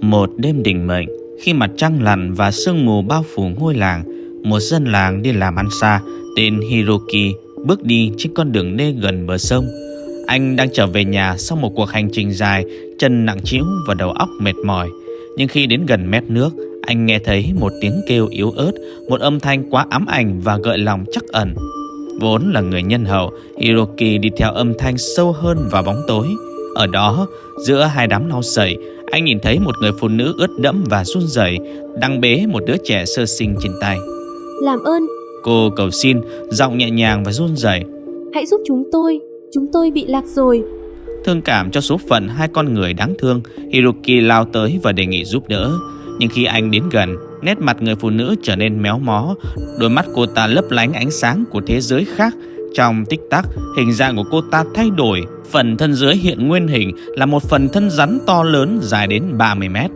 Một đêm định mệnh, khi mặt trăng lặn và sương mù bao phủ ngôi làng, một dân làng đi làm ăn xa tên Hiroki bước đi trên con đường đê gần bờ sông. Anh đang trở về nhà sau một cuộc hành trình dài, chân nặng trĩu và đầu óc mệt mỏi. Nhưng khi đến gần mép nước, anh nghe thấy một tiếng kêu yếu ớt, một âm thanh quá ám ảnh và gợi lòng trắc ẩn. Vốn là người nhân hậu, Hiroki đi theo âm thanh sâu hơn vào bóng tối. Ở đó, giữa hai đám lau sậy, anh nhìn thấy một người phụ nữ ướt đẫm và run rẩy đang bế một đứa trẻ sơ sinh trên tay. Làm ơn, Cô cầu xin, giọng nhẹ nhàng và run rẩy. Hãy giúp chúng tôi bị lạc rồi. Thương cảm cho số phận hai con người đáng thương, Hiroki lao tới và đề nghị giúp đỡ. Nhưng khi anh đến gần, nét mặt người phụ nữ trở nên méo mó, đôi mắt cô ta lấp lánh ánh sáng của thế giới khác. Trong tích tắc, hình dạng của cô ta thay đổi. Phần thân dưới hiện nguyên hình là một phần thân rắn to lớn dài đến 30 mét.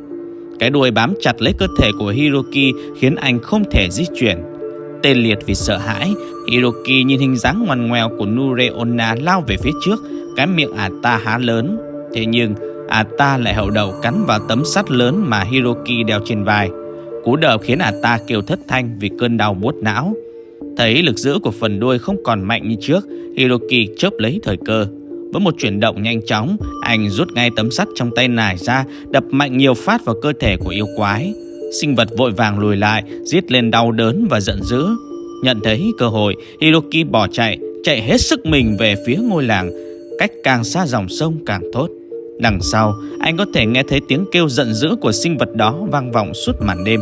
Cái đuôi bám chặt lấy cơ thể của Hiroki khiến anh không thể di chuyển. Tê liệt vì sợ hãi, Hiroki nhìn hình dáng ngoằn ngoèo của Nure Onna lao về phía trước, cái miệng ta há lớn. Thế nhưng ta lại hậu đậu cắn vào tấm sắt lớn mà Hiroki đeo trên vai. Cú đập khiến ta kêu thất thanh vì cơn đau buốt não. Thấy lực giữ của phần đuôi không còn mạnh như trước, Hiroki chớp lấy thời cơ. Với một chuyển động nhanh chóng, anh rút ngay tấm sắt trong tay nải ra, đập mạnh nhiều phát vào cơ thể của yêu quái. Sinh vật vội vàng lùi lại, rít lên đau đớn và giận dữ. Nhận thấy cơ hội, Hiroki bỏ chạy hết sức mình về phía ngôi làng, cách càng xa dòng sông càng tốt. Đằng sau, anh có thể nghe thấy tiếng kêu giận dữ của sinh vật đó vang vọng suốt màn đêm.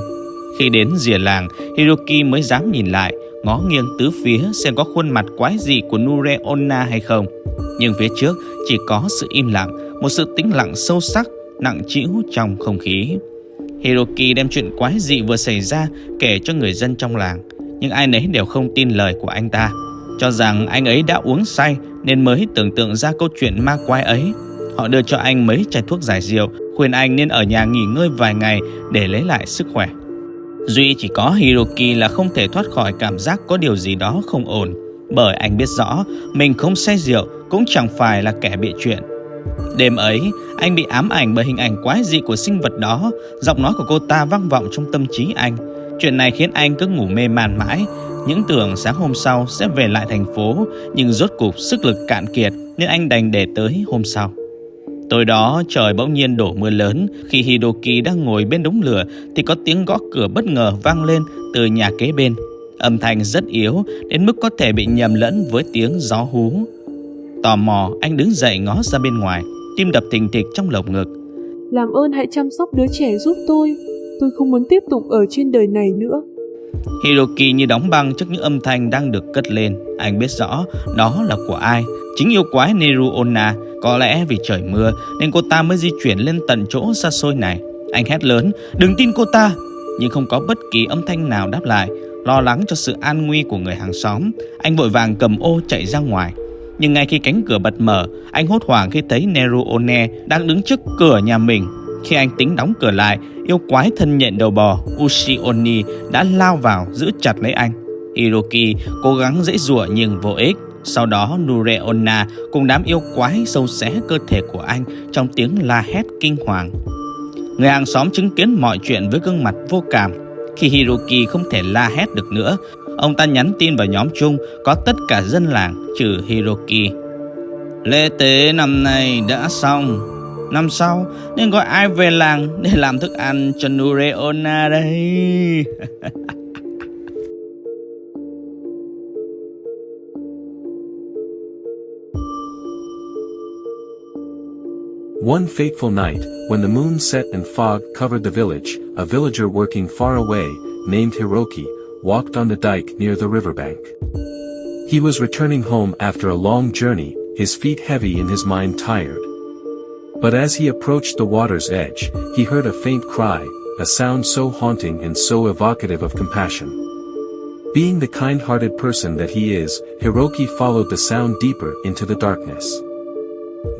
Khi đến rìa làng, Hiroki mới dám nhìn lại, ngó nghiêng tứ phía xem có khuôn mặt quái dị của Nure Onna hay không. Nhưng phía trước chỉ có sự im lặng, một sự tĩnh lặng sâu sắc, nặng trĩu trong không khí. Hiroki đem chuyện quái dị vừa xảy ra kể cho người dân trong làng, nhưng ai nấy đều không tin lời của anh ta, cho rằng anh ấy đã uống say nên mới tưởng tượng ra câu chuyện ma quái ấy. Họ đưa cho anh mấy chai thuốc giải rượu, khuyên anh nên ở nhà nghỉ ngơi vài ngày để lấy lại sức khỏe. Duy chỉ có Hiroki là không thể thoát khỏi cảm giác có điều gì đó không ổn, bởi anh biết rõ mình không say rượu cũng chẳng phải là kẻ bịa chuyện. Đêm ấy, anh bị ám ảnh bởi hình ảnh quái dị của sinh vật đó. Giọng nói của cô ta vang vọng trong tâm trí anh. Chuyện này khiến anh cứ ngủ mê man mãi, những tưởng sáng hôm sau sẽ về lại thành phố. Nhưng rốt cuộc sức lực cạn kiệt nên anh đành để tới hôm sau. Tối đó trời bỗng nhiên đổ mưa lớn. Khi Hiroki đang ngồi bên đống lửa thì có tiếng gõ cửa bất ngờ vang lên từ nhà kế bên. Âm thanh rất yếu đến mức có thể bị nhầm lẫn với tiếng gió hú. Tò mò, anh đứng dậy ngó ra bên ngoài, tim đập thình thịch trong lồng ngực. Làm ơn hãy chăm sóc đứa trẻ giúp tôi không muốn tiếp tục ở trên đời này nữa. Hiroki như đóng băng trước những âm thanh đang được cất lên. Anh biết rõ đó là của ai. Chính yêu quái Nure Onna. Có lẽ vì trời mưa nên cô ta mới di chuyển lên tận chỗ xa xôi này. Anh hét lớn, đừng tin cô ta. Nhưng không có bất kỳ âm thanh nào đáp lại. Lo lắng cho sự an nguy của người hàng xóm, anh vội vàng cầm ô chạy ra ngoài. Nhưng ngay khi cánh cửa bật mở, anh hốt hoảng khi thấy Nure Onna đang đứng trước cửa nhà mình. Khi anh tính đóng cửa lại, yêu quái thân nhện đầu bò Ushi Oni đã lao vào giữ chặt lấy anh. Hiroki cố gắng giãy giụa nhưng vô ích. Sau đó Nure Onna cùng đám yêu quái xâu xé cơ thể của anh trong tiếng la hét kinh hoàng. Người hàng xóm chứng kiến mọi chuyện với gương mặt vô cảm. Khi Hiroki không thể la hét được nữa, ông ta nhắn tin vào nhóm chung có tất cả dân làng trừ Hiroki. Lễ tế năm nay đã xong, năm sau nên gọi ai về làng để làm thức ăn cho Nure Onna đây. One fateful night, when the moon set and fog covered the village, a villager working far away, named Hiroki, walked on the dike near the riverbank. He was returning home after a long journey, his feet heavy and his mind tired. But as he approached the water's edge, he heard a faint cry, a sound so haunting and so evocative of compassion. Being the kind-hearted person that he is, Hiroki followed the sound deeper into the darkness.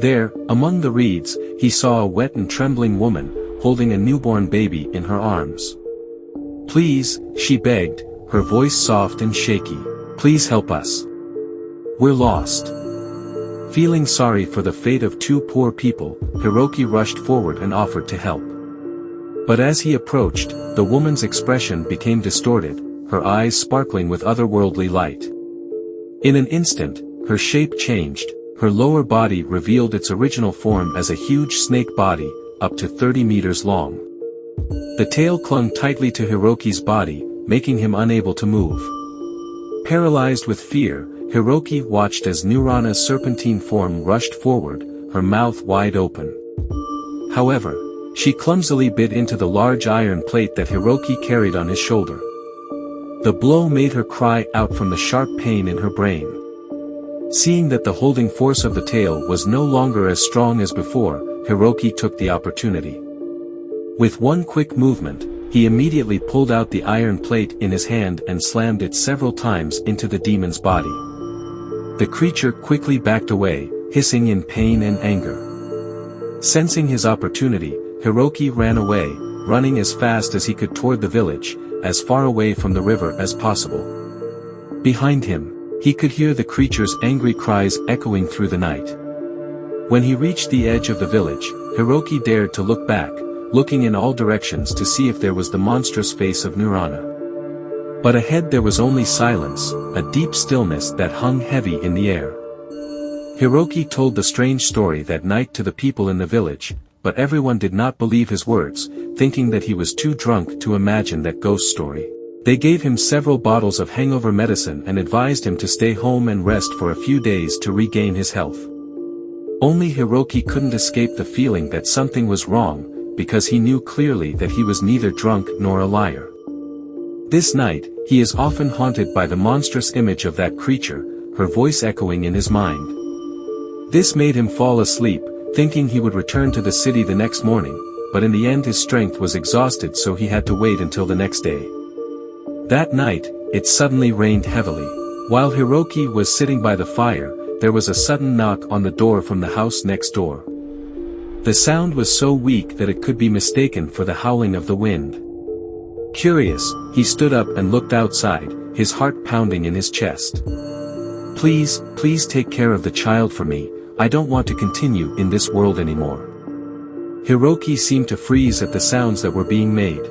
There, among the reeds, he saw a wet and trembling woman, holding a newborn baby in her arms. Please, she begged, her voice soft and shaky, please help us. We're lost. Feeling sorry for the fate of two poor people, Hiroki rushed forward and offered to help. But as he approached, the woman's expression became distorted, her eyes sparkling with otherworldly light. In an instant, her shape changed, her lower body revealed its original form as a huge snake body, up to 30 meters long. The tail clung tightly to Hiroki's body, making him unable to move. Paralyzed with fear, Hiroki watched as Nure Onna's serpentine form rushed forward, her mouth wide open. However, she clumsily bit into the large iron plate that Hiroki carried on his shoulder. The blow made her cry out from the sharp pain in her brain. Seeing that the holding force of the tail was no longer as strong as before, Hiroki took the opportunity. With one quick movement, he immediately pulled out the iron plate in his hand and slammed it several times into the demon's body. The creature quickly backed away, hissing in pain and anger. Sensing his opportunity, Hiroki ran away, running as fast as he could toward the village, as far away from the river as possible. Behind him, he could hear the creature's angry cries echoing through the night. When he reached the edge of the village, Hiroki dared to look back, looking in all directions to see if there was the monstrous face of Nure Onna. But ahead there was only silence, a deep stillness that hung heavy in the air. Hiroki told the strange story that night to the people in the village, but everyone did not believe his words, thinking that he was too drunk to imagine that ghost story. They gave him several bottles of hangover medicine and advised him to stay home and rest for a few days to regain his health. Only Hiroki couldn't escape the feeling that something was wrong, because he knew clearly that he was neither drunk nor a liar. This night, he is often haunted by the monstrous image of that creature, her voice echoing in his mind. This made him fall asleep, thinking he would return to the city the next morning, but in the end his strength was exhausted, so he had to wait until the next day. That night, it suddenly rained heavily. While Hiroki was sitting by the fire, there was a sudden knock on the door from the house next door. The sound was so weak that it could be mistaken for the howling of the wind. Curious, he stood up and looked outside, his heart pounding in his chest. Please, please take care of the child for me, I don't want to continue in this world anymore. Hiroki seemed to freeze at the sounds that were being made.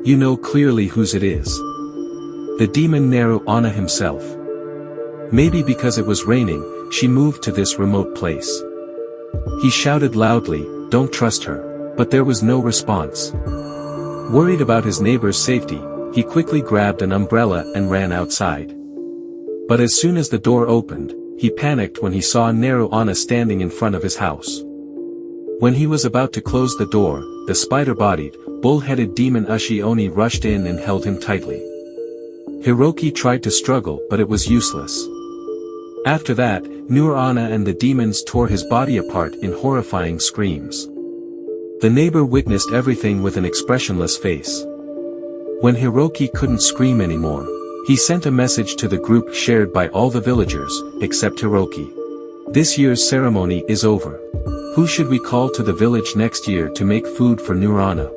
You know clearly whose it is. The demon Nure Onna himself. Maybe because it was raining, she moved to this remote place. He shouted loudly, don't trust her, but there was no response. Worried about his neighbor's safety, he quickly grabbed an umbrella and ran outside. But as soon as the door opened, he panicked when he saw Nure Onna standing in front of his house. When he was about to close the door, the spider-bodied, bull-headed demon Oni rushed in and held him tightly. Hiroki tried to struggle, but it was useless. After that, Nure Onna and the demons tore his body apart in horrifying screams. The neighbor witnessed everything with an expressionless face. When Hiroki couldn't scream anymore, he sent a message to the group shared by all the villagers, except Hiroki. This year's ceremony is over. Who should we call to the village next year to make food for Nure Onna?